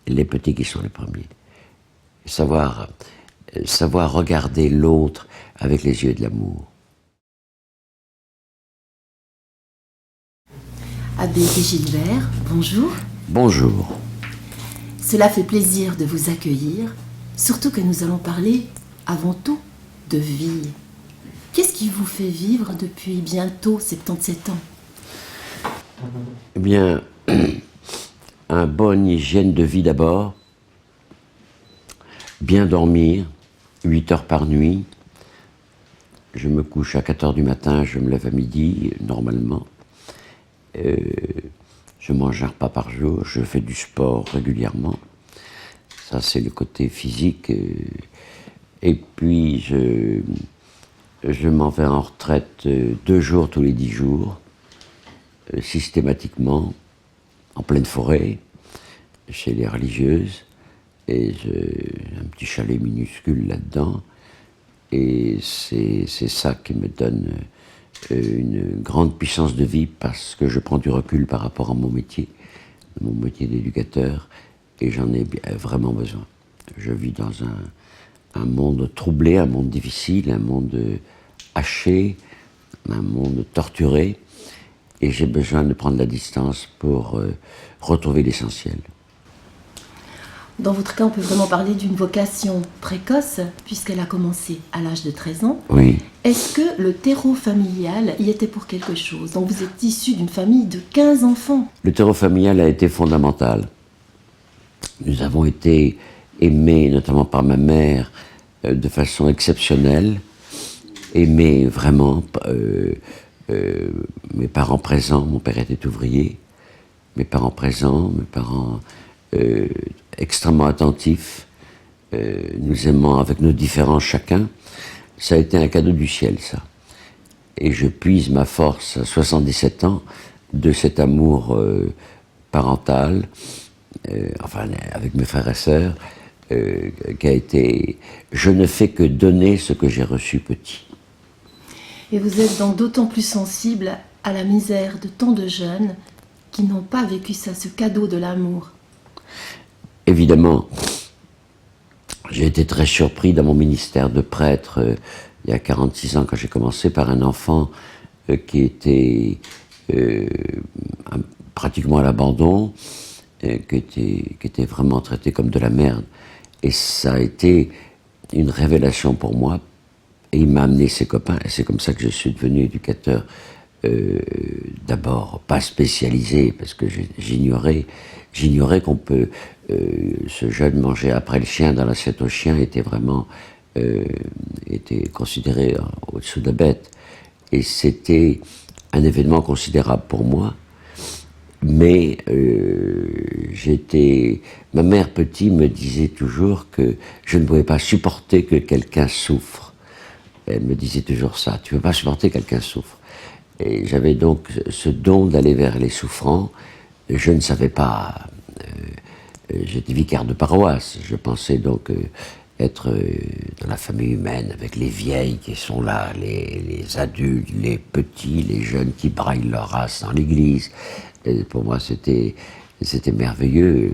les petits qui sont les premiers. Savoir regarder l'autre avec les yeux de l'amour. Abbé Gilbert, bonjour. Bonjour. Cela fait plaisir de vous accueillir, surtout que nous allons parler, avant tout, de vie. Qu'est-ce qui vous fait vivre depuis bientôt 77 ans? Eh bien, une bonne hygiène de vie d'abord, bien dormir, 8 heures par nuit. Je me couche à 4 heures du matin, je me lève à midi, normalement. Je mange un repas par jour, je fais du sport régulièrement. Ça, c'est le côté physique. Et puis, je m'en vais en retraite 2 jours tous les 10 jours, systématiquement, en pleine forêt, chez les religieuses. Et j'ai un petit chalet minuscule là-dedans. Et c'est ça qui me donne une grande puissance de vie, parce que je prends du recul par rapport à mon métier d'éducateur, et j'en ai vraiment besoin. Je vis dans un monde troublé, un monde difficile, un monde haché, un monde torturé, et j'ai besoin de prendre la distance pour retrouver l'essentiel. Dans votre cas, on peut vraiment parler d'une vocation précoce, puisqu'elle a commencé à l'âge de 13 ans. Oui. Est-ce que le terreau familial y était pour quelque chose? Donc vous êtes issu d'une famille de 15 enfants. Le terreau familial a été fondamental. Nous avons été aimés, notamment par ma mère, de façon exceptionnelle. Aimés vraiment, mes parents présents, mon père était ouvrier, mes parents présents, mes parents extrêmement attentifs, nous aimant avec nos différences chacun. Ça a été un cadeau du ciel, ça. Et je puise ma force à 77 ans de cet amour parental, enfin avec mes frères et sœurs, qui a été... Je ne fais que donner ce que j'ai reçu petit. Et vous êtes donc d'autant plus sensible à la misère de tant de jeunes qui n'ont pas vécu ça, ce cadeau de l'amour. Évidemment, j'ai été très surpris dans mon ministère de prêtre, il y a 46 ans quand j'ai commencé, par un enfant qui était pratiquement à l'abandon, qui était vraiment traité comme de la merde. Et ça a été une révélation pour moi, et il m'a amené ses copains, et c'est comme ça que je suis devenu éducateur. D'abord pas spécialisé, parce que j'ignorais qu'on peut, ce jeune manger après le chien dans l'assiette au chien était vraiment était considéré au-dessous de la bête, et c'était un événement considérable pour moi. Mais ma mère petit me disait toujours que je ne pouvais pas supporter que quelqu'un souffre. Elle me disait toujours ça, tu ne peux pas supporter que quelqu'un souffre. Et j'avais donc ce don d'aller vers les souffrants. Je ne savais pas, j'étais vicaire de paroisse, je pensais donc être dans la famille humaine, avec les vieilles qui sont là, les adultes, les petits, les jeunes qui braillent leur race dans l'église. Et pour moi, c'était merveilleux,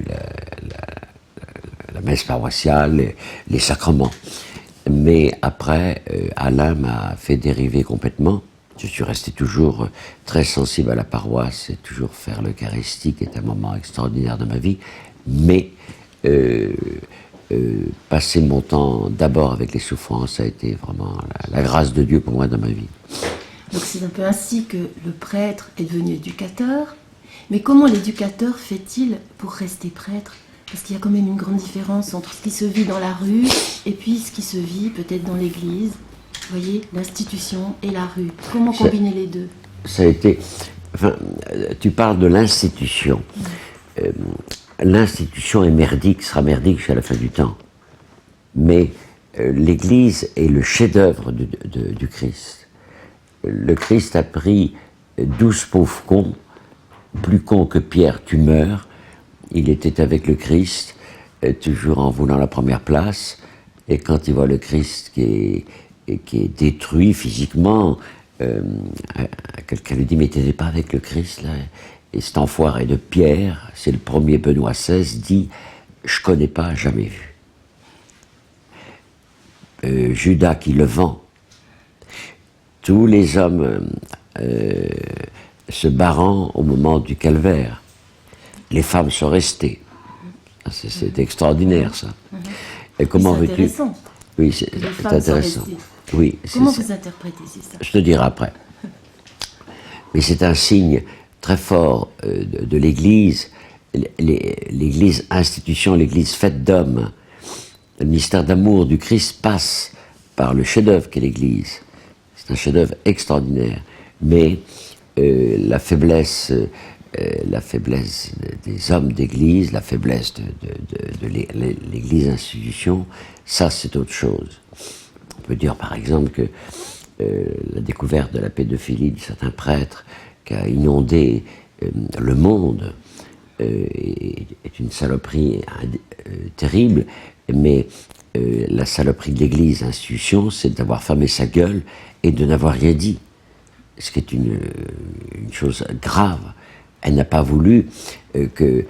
la messe paroissiale, les sacrements. Mais après, Alain m'a fait dériver complètement. Je suis resté toujours très sensible à la paroisse, et toujours faire l'Eucharistie, qui est un moment extraordinaire de ma vie. Mais passer mon temps d'abord avec les souffrances, ça a été vraiment la grâce de Dieu pour moi dans ma vie. Donc c'est un peu ainsi que le prêtre est devenu éducateur. Mais comment l'éducateur fait-il pour rester prêtre? Parce qu'il y a quand même une grande différence entre ce qui se vit dans la rue et puis ce qui se vit peut-être dans l'église. Vous voyez, l'institution et la rue. Comment combiner les deux? Ça a été... Enfin, tu parles de l'institution. L'institution est merdique, sera merdique jusqu'à la fin du temps. Mais l'Église est le chef-d'œuvre du Christ. Le Christ a pris 12 pauvres cons, plus cons que Pierre, tu meurs. Il était avec le Christ, toujours en voulant la première place. Et quand il voit le Christ qui est détruit physiquement, quelqu'un lui dit « Mais t'étais pas avec le Christ là ?» Et cet enfoiré de Pierre, c'est le premier Benoît XVI, dit je connais pas, jamais vu. Judas qui le vend, tous les hommes se barrant au moment du calvaire, les femmes sont restées. C'est extraordinaire ça. Et comment veux-tu? Oui, c'est intéressant. Oui, comment vous interprétez ça? Je te dirai après. Mais c'est un signe très fort de l'Église, l'Église institution, l'Église faite d'hommes. Le mystère d'amour du Christ passe par le chef-d'œuvre qu'est l'Église. C'est un chef-d'œuvre extraordinaire. Mais la faiblesse des hommes d'Église, la faiblesse de l'Église institution, ça c'est autre chose. On peut dire par exemple que la découverte de la pédophilie de certains prêtres qui a inondé le monde est une saloperie terrible, mais la saloperie de l'Église institution, c'est d'avoir fermé sa gueule et de n'avoir rien dit. Ce qui est une chose grave. Elle n'a pas voulu que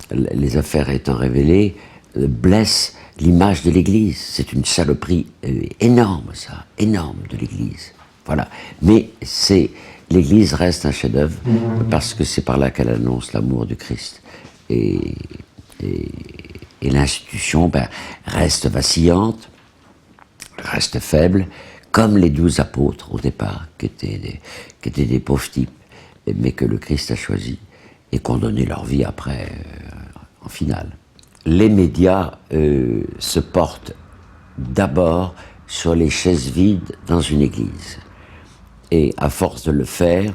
les affaires étant révélées blessent l'image de l'Église. C'est une saloperie énorme, ça, énorme de l'Église. Voilà. Mais l'Église reste un chef-d'œuvre parce que c'est par là qu'elle annonce l'amour du Christ. Et l'institution reste vacillante, reste faible, comme les 12 apôtres au départ, qui étaient des pauvres types, mais que le Christ a choisis et qui ont donné leur vie après, en finale. Les médias se portent d'abord sur les chaises vides dans une église. Et à force de le faire,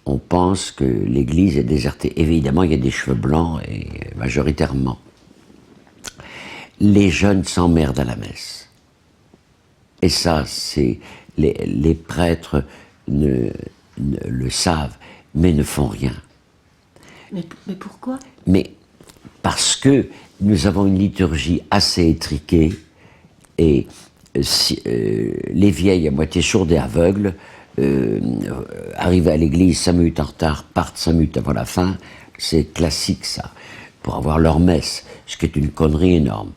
on pense que l'église est désertée. Évidemment, il y a des cheveux blancs, et majoritairement. Les jeunes s'emmerdent à la messe. Et ça, les prêtres le savent, mais ne font rien. Mais pourquoi? Mais parce que nous avons une liturgie assez étriquée, et les vieilles à moitié sourdes et aveugles arrivent à l'église 5 minutes en retard, partent 5 minutes avant la fin, c'est classique ça, pour avoir leur messe, ce qui est une connerie énorme.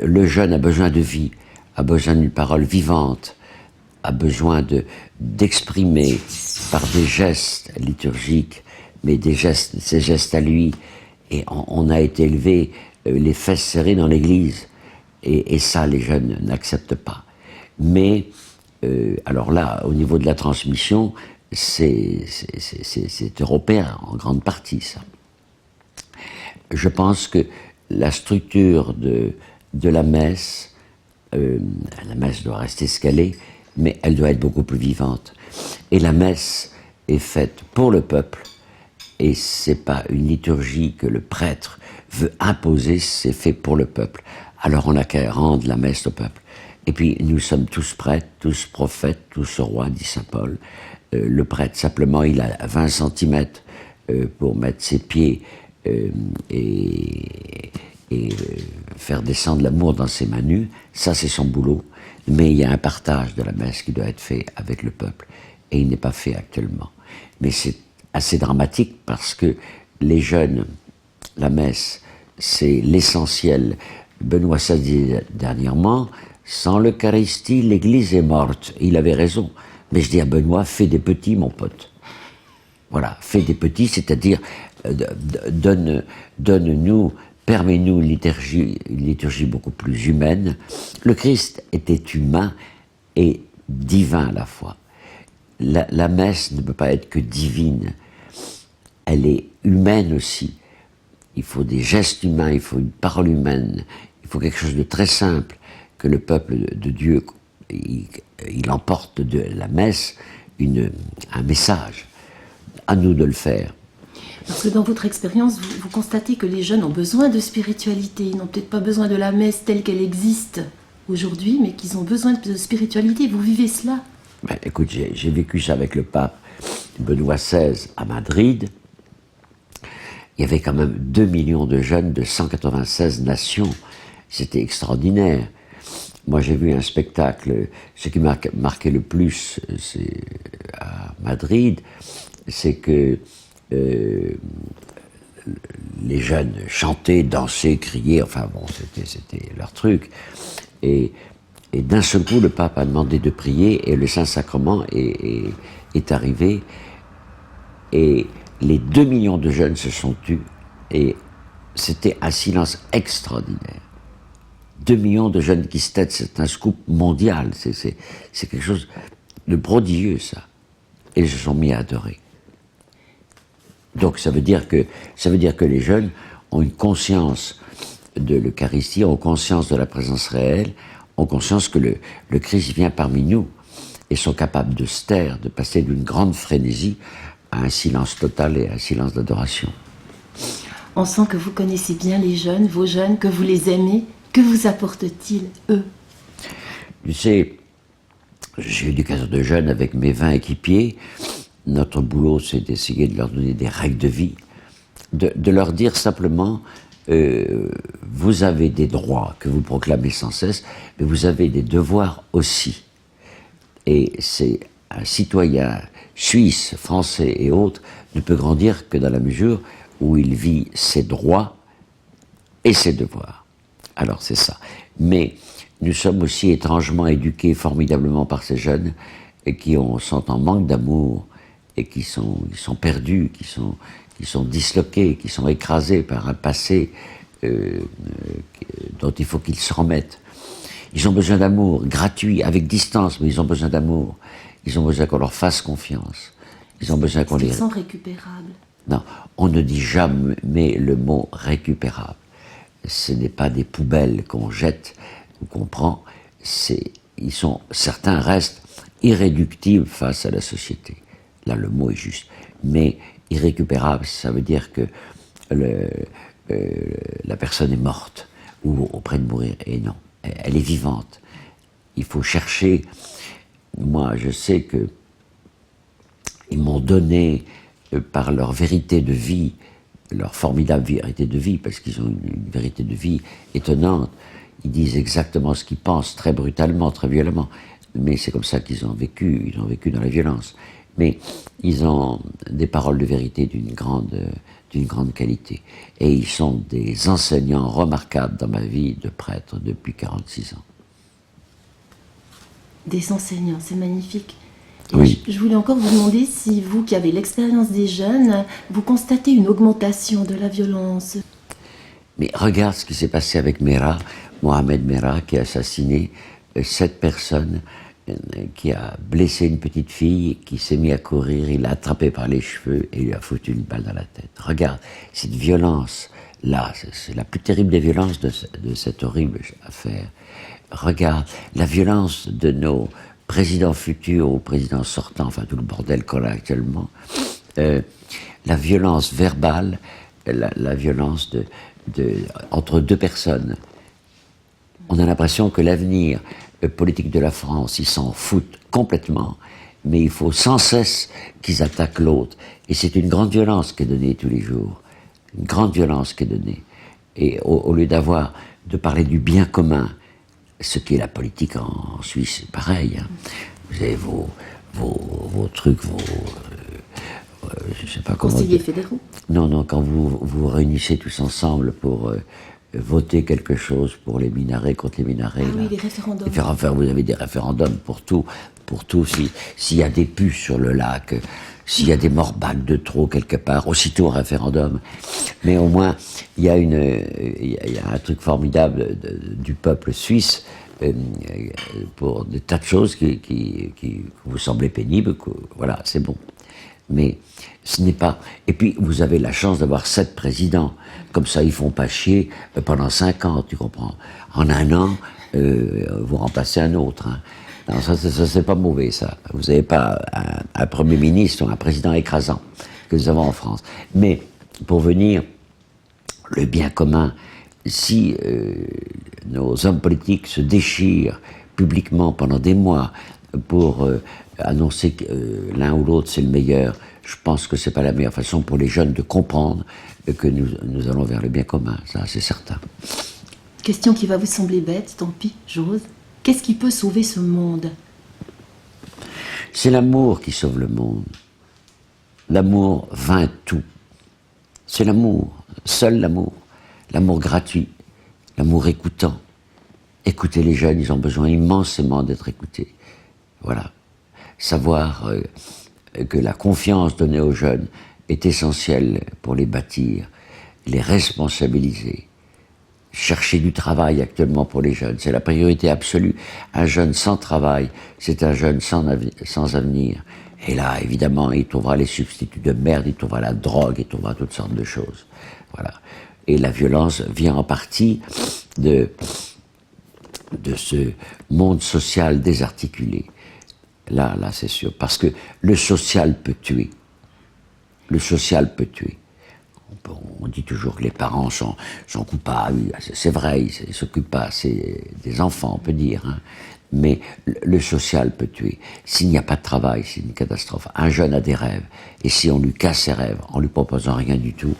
Le jeune a besoin de vie, a besoin d'une parole vivante, a besoin d'exprimer par des gestes liturgiques, mais ces gestes à lui, et on a été élevé les fesses serrées dans l'église, et ça les jeunes n'acceptent pas. Mais alors là, au niveau de la transmission, c'est européen en grande partie ça. Je pense que la structure de la messe doit rester ce qu'elle est, mais elle doit être beaucoup plus vivante. Et la messe est faite pour le peuple, et c'est pas une liturgie que le prêtre veut imposer, c'est fait pour le peuple. Alors on n'a qu'à rendre la messe au peuple. Et puis nous sommes tous prêtres, tous prophètes, tous rois, dit saint Paul. Le prêtre, simplement, il a 20 cm pour mettre ses pieds et faire descendre l'amour dans ses mains nues. Ça, c'est son boulot. Mais il y a un partage de la messe qui doit être fait avec le peuple. Et il n'est pas fait actuellement. Mais c'est assez dramatique parce que les jeunes, la messe, c'est l'essentiel. Benoît XVI disait dernièrement, sans l'Eucharistie, l'Église est morte. Il avait raison. Mais je dis à Benoît, fais des petits, mon pote. Voilà, fais des petits, c'est-à-dire donne-nous, permets-nous une liturgie beaucoup plus humaine. Le Christ était humain et divin à la fois. La messe ne peut pas être que divine. Elle est humaine aussi. Il faut des gestes humains, il faut une parole humaine, il faut quelque chose de très simple, que le peuple de Dieu, il emporte de la messe un message. À nous de le faire. Parce que dans votre expérience, vous constatez que les jeunes ont besoin de spiritualité. Ils n'ont peut-être pas besoin de la messe telle qu'elle existe aujourd'hui, mais qu'ils ont besoin de spiritualité. Vous vivez cela? Ben, écoute, j'ai vécu ça avec le pape Benoît XVI à Madrid. Il y avait quand même 2 millions de jeunes de 196 nations. C'était extraordinaire. Moi, j'ai vu un spectacle, ce qui m'a marqué le plus à Madrid, c'est que les jeunes chantaient, dansaient, criaient, enfin bon, c'était leur truc. Et d'un seul coup, le pape a demandé de prier et le Saint-Sacrement est arrivé. Et les 2 millions de jeunes se sont tus et c'était un silence extraordinaire. 2 millions de jeunes qui se têtent, c'est un scoop mondial, c'est quelque chose de prodigieux, ça. Et ils se sont mis à adorer. Donc ça veut dire que les jeunes ont une conscience de l'Eucharistie, ont conscience de la présence réelle, ont conscience que le Christ vient parmi nous et sont capables de se taire, de passer d'une grande frénésie à un silence total et à un silence d'adoration. On sent que vous connaissez bien les jeunes, vos jeunes, que vous les aimez. Que vous apportent-ils, eux? Tu sais, j'ai eu des cases de jeunes avec mes 20 équipiers. Notre boulot, c'est d'essayer de leur donner des règles de vie, de leur dire simplement, vous avez des droits que vous proclamez sans cesse, mais vous avez des devoirs aussi. Et c'est un citoyen suisse, français et autres ne peut grandir que dans la mesure où il vit ses droits et ses devoirs. Alors c'est ça. Mais nous sommes aussi étrangement éduqués formidablement par ces jeunes et qui sont en manque d'amour et qui sont perdus, qui sont disloqués, qui sont écrasés par un passé dont il faut qu'ils se remettent. Ils ont besoin d'amour, gratuit, avec distance, mais ils ont besoin d'amour. Ils ont besoin qu'on leur fasse confiance. Ils ont besoin qu'on les... Ils sont récupérables. Non, on ne dit jamais le mot récupérable. Ce n'est pas des poubelles qu'on jette ou qu'on prend. Certains restent irréductibles face à la société. Là, le mot est juste. Mais irrécupérable, ça veut dire que la personne est morte ou auprès de mourir. Et non, elle est vivante. Il faut chercher. Moi, je sais que ils m'ont donné, par leur vérité de vie, leur formidable vérité de vie, parce qu'ils ont une vérité de vie étonnante. Ils disent exactement ce qu'ils pensent, très brutalement, très violemment. Mais c'est comme ça qu'ils ont vécu. Ils ont vécu dans la violence. Mais ils ont des paroles de vérité d'une grande qualité. Et ils sont des enseignants remarquables dans ma vie de prêtre depuis 46 ans. Des enseignants, c'est magnifique. Et Oui. je voulais encore vous demander si vous, qui avez l'expérience des jeunes, vous constatez une augmentation de la violence. Mais regarde ce qui s'est passé avec Merah, Mohamed Merah, qui a assassiné 7 personnes, qui a blessé une petite fille, qui s'est mis à courir, il l'a attrapé par les cheveux et il lui a foutu une balle dans la tête. Regarde, cette violence-là, c'est la plus terrible des violences de cette horrible affaire. Regarde, la violence de nos présidents futurs ou présidents sortants, enfin tout le bordel qu'on a actuellement, la violence verbale, la violence entre 2 personnes. On a l'impression que l'avenir politique de la France, ils s'en foutent complètement, mais il faut sans cesse qu'ils attaquent l'autre. Et c'est une grande violence qui est donnée tous les jours. Une grande violence qui est donnée. Et au lieu de parler du bien commun, ce qui est la politique en Suisse, c'est pareil. Hein. Vous avez vos trucs, je sais pas comment... Conseillers fédéraux. Non, quand vous vous réunissez tous ensemble pour voter quelque chose pour les minarets, contre les minarets. Ah oui, les référendums. Enfin, vous avez des référendums pour tout. S'il y a des puces sur le lac, s'il y a des morbacs de trop quelque part, aussitôt un référendum. Mais au moins, il y a un truc formidable du peuple suisse pour des tas de choses qui vous semblaient pénibles. Voilà, c'est bon. Mais ce n'est pas... Et puis, vous avez la chance d'avoir 7 présidents. Comme ça, ils font pas chier pendant 5 ans, tu comprends. En un an, vous remplacez un autre. Hein. Non, ça, c'est pas mauvais, ça. Vous n'avez pas un Premier ministre ou un président écrasant que nous avons en France. Mais, pour venir, le bien commun, si nos hommes politiques se déchirent publiquement pendant des mois pour annoncer que l'un ou l'autre c'est le meilleur, je pense que c'est pas la meilleure façon pour les jeunes de comprendre que nous allons vers le bien commun, ça c'est certain. Question qui va vous sembler bête, tant pis, j'ose. Qu'est-ce qui peut sauver ce monde? C'est l'amour qui sauve le monde. L'amour vainc tout. C'est l'amour, seul l'amour. L'amour gratuit, l'amour écoutant. Écouter les jeunes, ils ont besoin immensément d'être écoutés. Voilà. Savoir que la confiance donnée aux jeunes est essentielle pour les bâtir, les responsabiliser. Chercher du travail actuellement pour les jeunes, c'est la priorité absolue. Un jeune sans travail, c'est un jeune sans avenir. Et là, évidemment, il trouvera les substituts de merde, il trouvera la drogue, il trouvera toutes sortes de choses. Voilà. Et la violence vient en partie de ce monde social désarticulé. Là, c'est sûr. Parce que le social peut tuer. Le social peut tuer. On dit toujours que les parents sont coupables. C'est vrai, ils ne s'occupent pas assez des enfants, on peut dire. Hein. Mais le social peut tuer. S'il n'y a pas de travail, c'est une catastrophe. Un jeune a des rêves. Et si on lui casse ses rêves, en lui proposant rien du tout,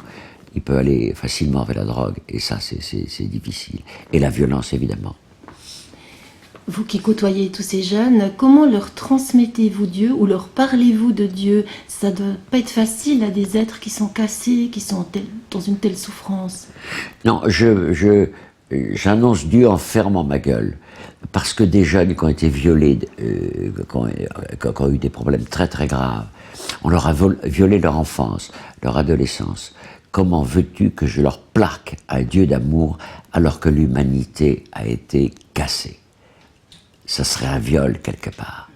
il peut aller facilement vers la drogue. Et ça, c'est difficile. Et la violence, évidemment. Vous qui côtoyez tous ces jeunes, comment leur transmettez-vous Dieu ou leur parlez-vous de Dieu? Ça ne doit pas être facile à des êtres qui sont cassés, qui sont dans une telle souffrance. Non, j'annonce Dieu en fermant ma gueule. Parce que des jeunes qui ont été violés, qui ont eu des problèmes très très graves, on leur a violé leur enfance, leur adolescence. Comment veux-tu que je leur plaque un Dieu d'amour alors que l'humanité a été cassée? Ça serait un viol quelque part.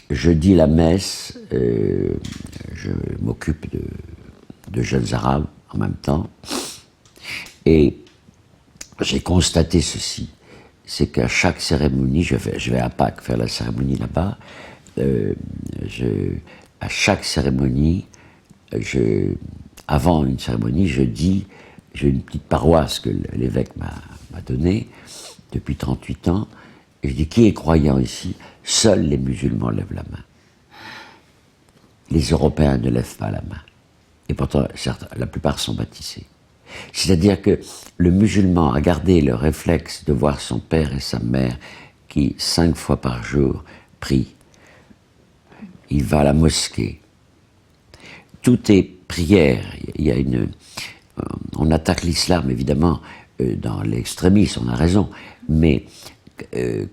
Je dis la messe, je m'occupe de jeunes arabes en même temps, et j'ai constaté ceci, c'est qu'à chaque cérémonie, je vais à Pâques faire la cérémonie là-bas, à chaque cérémonie, avant une cérémonie, j'ai une petite paroisse que l'évêque m'a donnée depuis 38 ans, et je dis, qui est croyant ici? Seuls les musulmans lèvent la main. Les Européens ne lèvent pas la main. Et pourtant, certes, la plupart sont baptisés. C'est-à-dire que le musulman a gardé le réflexe de voir son père et sa mère qui, 5 fois par jour, prient. Il va à la mosquée. Tout est prière. Il y a on attaque l'islam, évidemment, dans l'extrémisme, on a raison, mais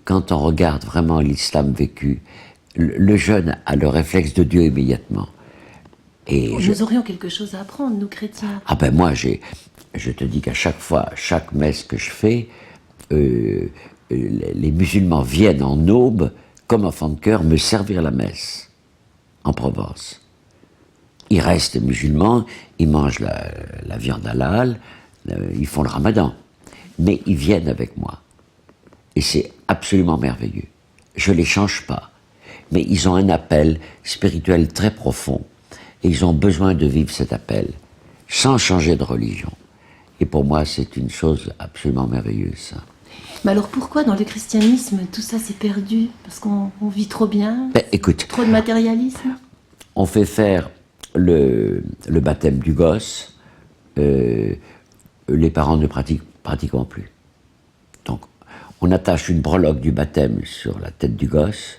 quand on regarde vraiment l'islam vécu, le jeune a le réflexe de Dieu immédiatement. Et nous aurions quelque chose à apprendre, nous chrétiens. Ah ben moi, je te dis qu'à chaque fois, chaque messe que je fais, les musulmans viennent en aube, comme enfants de chœur, me servir la messe, en Provence. Ils restent musulmans, ils mangent la viande halal, ils font le ramadan. Mais ils viennent avec moi. Et c'est absolument merveilleux. Je ne les change pas. Mais ils ont un appel spirituel très profond. Et ils ont besoin de vivre cet appel, sans changer de religion. Et pour moi, c'est une chose absolument merveilleuse, ça. Mais alors pourquoi dans le christianisme, tout ça s'est perdu? Parce qu'on vit trop bien? Écoute, trop de matérialisme? On fait faire le baptême du gosse. Les parents ne pratiquent plus. Donc, on attache une breloque du baptême sur la tête du gosse.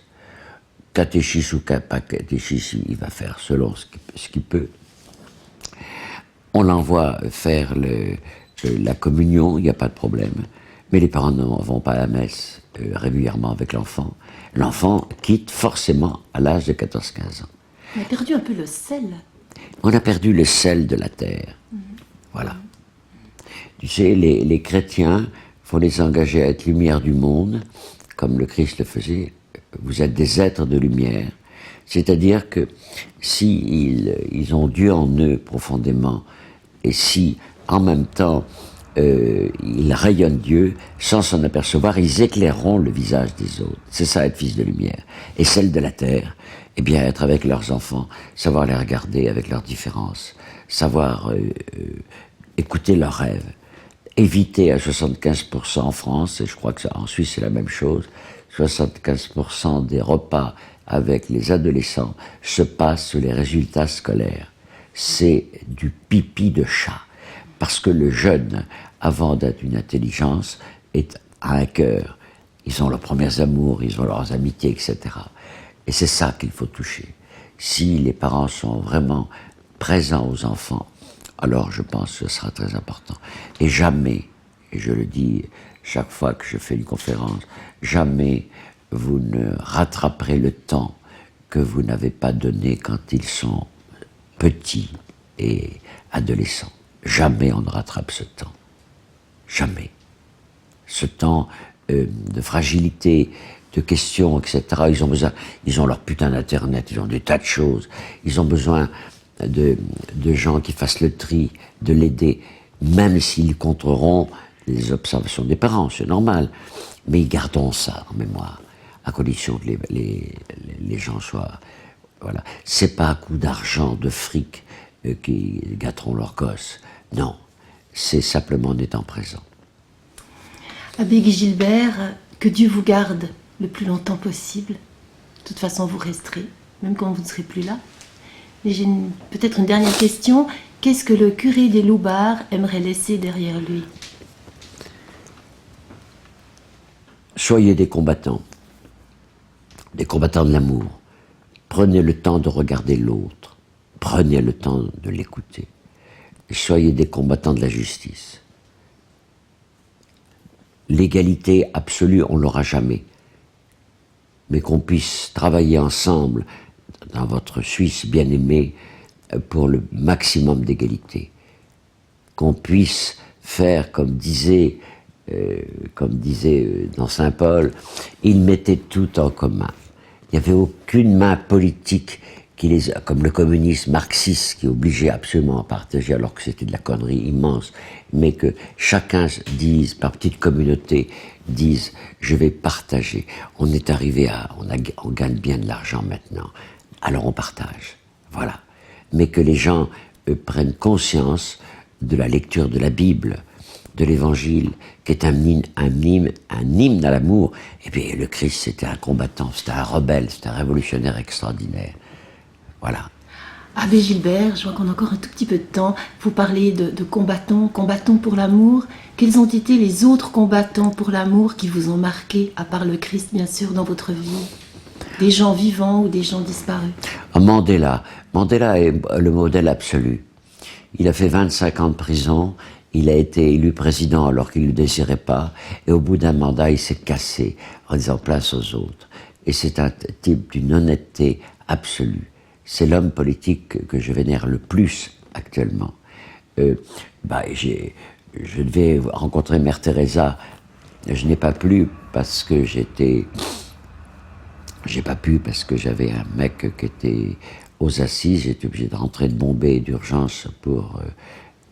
Catéchisme ou pas catéchisme, il va faire selon ce qu'il peut. On l'envoie faire la communion, il n'y a pas de problème. Mais les parents ne vont pas à la messe régulièrement avec l'enfant. L'enfant quitte forcément à l'âge de 14-15 ans. On a perdu un peu le sel. On a perdu le sel de la terre. Voilà. Tu sais, les chrétiens, il faut les engager à être lumière du monde, comme le Christ le faisait. Vous êtes des êtres de lumière. C'est-à-dire que si ils ont Dieu en eux profondément, et si en même temps ils rayonnent Dieu, sans s'en apercevoir, ils éclaireront le visage des autres. C'est ça, être fils de lumière. Et celle de la terre, eh bien, être avec leurs enfants, savoir les regarder avec leurs différences, savoir écouter leurs rêves, éviter à 75% en France, et je crois que en Suisse c'est la même chose, 75% des repas avec les adolescents se passent sur les résultats scolaires. C'est du pipi de chat. Parce que le jeune, avant d'être une intelligence, a un cœur. Ils ont leurs premiers amours, ils ont leurs amitiés, etc. Et c'est ça qu'il faut toucher. Si les parents sont vraiment présents aux enfants, alors je pense que ce sera très important. Et jamais, et je le dis chaque fois que je fais une conférence, jamais vous ne rattraperez le temps que vous n'avez pas donné quand ils sont petits et adolescents. Jamais on ne rattrape ce temps. Jamais. Ce temps de fragilité, de questions, etc. Ils ont besoin, ils ont leur putain d'internet, ils ont des tas de choses. Ils ont besoin de gens qui fassent le tri, de l'aider, même s'ils contreront les observations des parents, c'est normal. Mais ils garderont ça en mémoire, à condition que les gens soient... Voilà. C'est pas à coup d'argent, de fric, qui gâteront leur gosse. Non, c'est simplement en étant présent. Abbé Guy Gilbert, que Dieu vous garde le plus longtemps possible. De toute façon, vous resterez, même quand vous ne serez plus là. Mais j'ai peut-être une dernière question. Qu'est-ce que le curé des Loubards aimerait laisser derrière lui? Soyez des combattants de l'amour. Prenez le temps de regarder l'autre. Prenez le temps de l'écouter. Soyez des combattants de la justice. L'égalité absolue, on ne l'aura jamais. Mais qu'on puisse travailler ensemble dans votre Suisse bien-aimée pour le maximum d'égalité. Qu'on puisse faire, comme disait dans Saint Paul, ils mettaient tout en commun. Il n'y avait aucune main politique comme le communisme marxiste qui obligeait absolument à partager alors que c'était de la connerie immense, mais que chacun dise, par petite communauté, dise je vais partager. On est arrivé on gagne bien de l'argent maintenant, alors on partage. Voilà. Mais que les gens prennent conscience de la lecture de la Bible, de l'Évangile, qui est un hymne à l'amour. Et puis le Christ, c'était un combattant, c'était un rebelle, c'était un révolutionnaire extraordinaire. Voilà. Abbé Gilbert, je vois qu'on a encore un tout petit peu de temps. Vous parlez de combattants pour l'amour. Quels ont été les autres combattants pour l'amour qui vous ont marqué, à part le Christ, bien sûr, dans votre vie? Des gens vivants ou des gens disparus? Mandela est le modèle absolu. Il a fait 25 ans de prison, il a été élu président alors qu'il ne le désirait pas, et au bout d'un mandat, il s'est cassé en disant place aux autres. Et c'est un type d'une honnêteté absolue. C'est l'homme politique que je vénère le plus actuellement. Je devais rencontrer Mère Teresa, je n'ai pas pu parce que j'avais un mec qui était aux assises, j'étais obligé de rentrer de Bombay d'urgence pour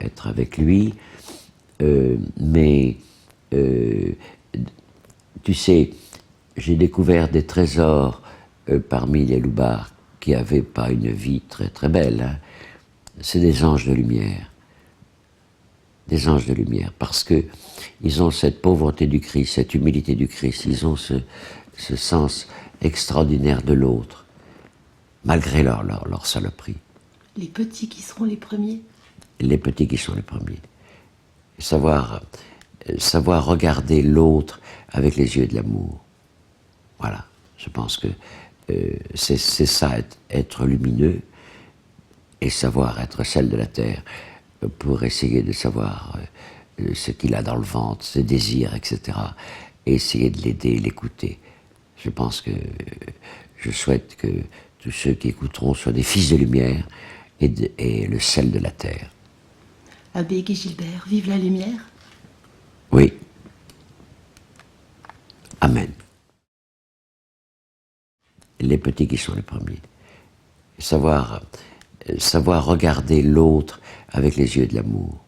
être avec lui. Tu sais, j'ai découvert des trésors parmi les loubards qui n'avaient pas une vie très très belle. Hein. C'est des anges de lumière. Des anges de lumière, parce que ils ont cette pauvreté du Christ, cette humilité du Christ, ils ont ce sens extraordinaire de l'autre, malgré leur saloperie. Les petits qui seront les premiers? Les petits qui sont les premiers. Savoir regarder l'autre avec les yeux de l'amour. Voilà, je pense que c'est ça, être lumineux, et savoir être sel de la terre, pour essayer de savoir ce qu'il a dans le ventre, ses désirs, etc. Et essayer de l'aider, l'écouter. Je pense que je souhaite que tous ceux qui écouteront soient des fils de lumière et le sel de la terre. Abbé Guy Gilbert, vive la lumière. Oui. Amen. Les petits qui sont les premiers. Savoir regarder l'autre avec les yeux de l'amour.